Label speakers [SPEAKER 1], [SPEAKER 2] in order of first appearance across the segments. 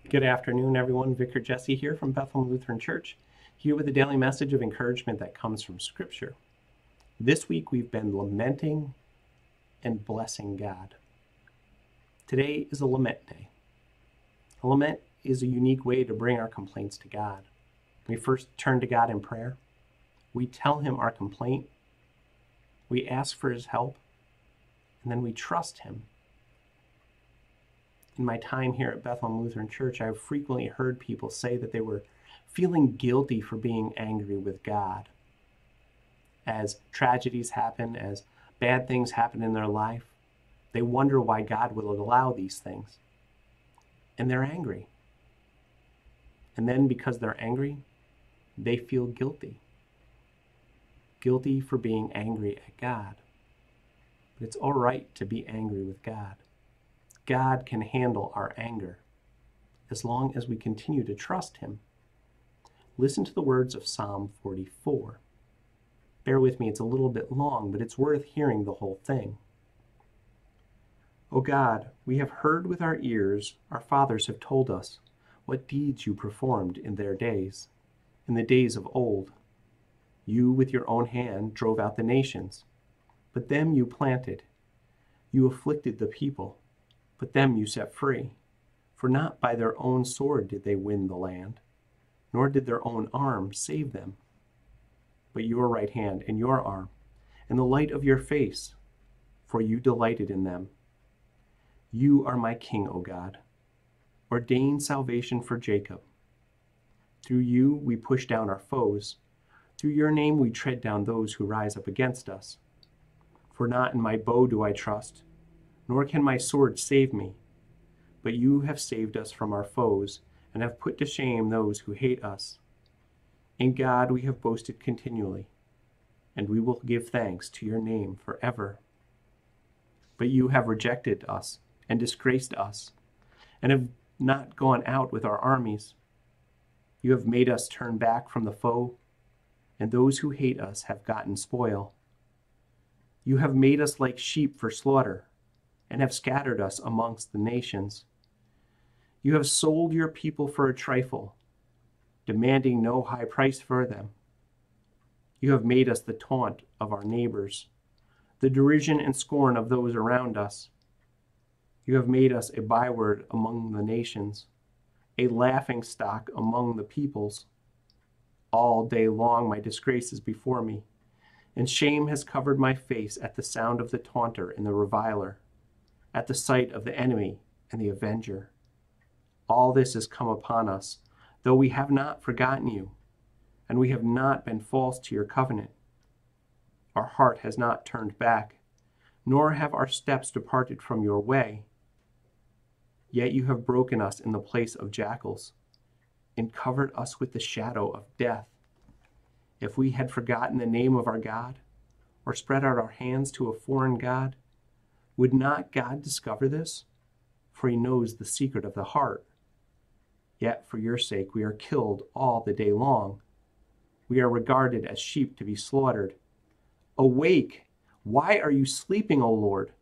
[SPEAKER 1] Good afternoon, everyone. Vicar Jesse here from Bethlehem Lutheran Church, here with a daily message of encouragement that comes from Scripture. This week we've been lamenting and blessing God. Today is a lament day. A lament is a unique way to bring our complaints to God. We first turn to God in prayer. We tell Him our complaint. We ask for His help, and then we trust Him. In my time here at Bethlehem Lutheran Church, I've frequently heard people say that they were feeling guilty for being angry with God. As tragedies happen, as bad things happen in their life, they wonder why God will allow these things. And they're angry. And then because they're angry, they feel guilty. Guilty for being angry at God. But it's all right to be angry with God. God can handle our anger as long as we continue to trust Him. Listen to the words of Psalm 44. Bear with me, it's a little bit long, but it's worth hearing the whole thing. O God, we have heard with our ears, our fathers have told us, what deeds you performed in their days, in the days of old. You with your own hand drove out the nations, but them you planted. You afflicted the people, but them you set free. For not by their own sword did they win the land, nor did their own arm save them, but your right hand and your arm, and the light of your face, for you delighted in them. You are my King, O God. Ordain salvation for Jacob. Through you we push down our foes. Through your name we tread down those who rise up against us. For not in my bow do I trust, nor can my sword save me. But you have saved us from our foes, and have put to shame those who hate us. In God we have boasted continually, and we will give thanks to your name forever. But you have rejected us and disgraced us, and have not gone out with our armies. You have made us turn back from the foe, and those who hate us have gotten spoil. You have made us like sheep for slaughter, and have scattered us amongst the nations. You have sold your people for a trifle, demanding no high price for them. You have made us the taunt of our neighbors, the derision and scorn of those around us. You have made us a byword among the nations, a laughing stock among the peoples. All day long my disgrace is before me, and shame has covered my face at the sound of the taunter and the reviler, at the sight of the enemy and the avenger. All this has come upon us, though we have not forgotten you, and we have not been false to your covenant. Our heart has not turned back, nor have our steps departed from your way. Yet you have broken us in the place of jackals, and covered us with the shadow of death. If we had forgotten the name of our God, or spread out our hands to a foreign god, would not God discover this? For he knows the secret of the heart. Yet for your sake we are killed all the day long. We are regarded as sheep to be slaughtered. Awake! Why are you sleeping, O Lord?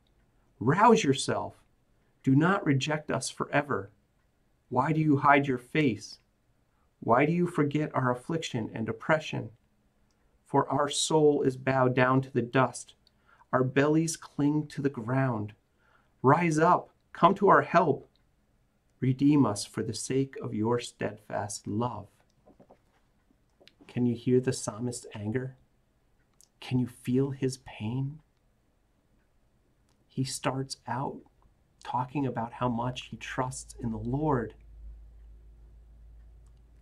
[SPEAKER 1] Rouse yourself. Do not reject us forever. Why do you hide your face? Why do you forget our affliction and oppression? For our soul is bowed down to the dust. Our bellies cling to the ground. Rise up, come to our help. Redeem us for the sake of your steadfast love. Can you hear the psalmist's anger? Can you feel his pain? He starts out talking about how much he trusts in the Lord.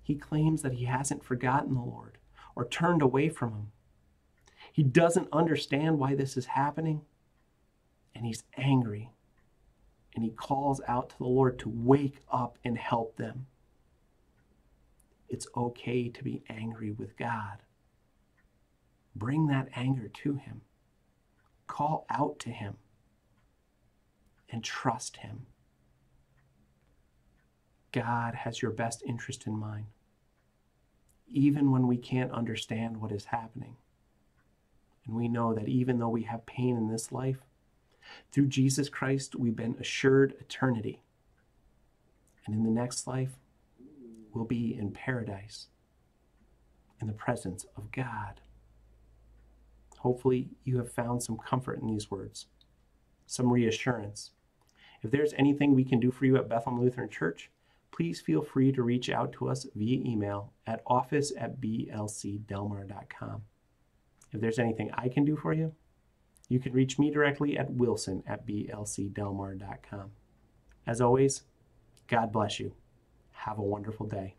[SPEAKER 1] He claims that he hasn't forgotten the Lord or turned away from him. He doesn't understand why this is happening, and he's angry. And he calls out to the Lord to wake up and help them. It's okay to be angry with God. Bring that anger to him. Call out to him and trust him. God has your best interest in mind, even when we can't understand what is happening. And we know that even though we have pain in this life, through Jesus Christ, we've been assured eternity. And in the next life, we'll be in paradise in the presence of God. Hopefully, you have found some comfort in these words, some reassurance. If there's anything we can do for you at Bethlehem Lutheran Church, please feel free to reach out to us via email at office@blcdelmar.com. If there's anything I can do for you, you can reach me directly at wilson@blcdelmar.com. As always, God bless you. Have a wonderful day.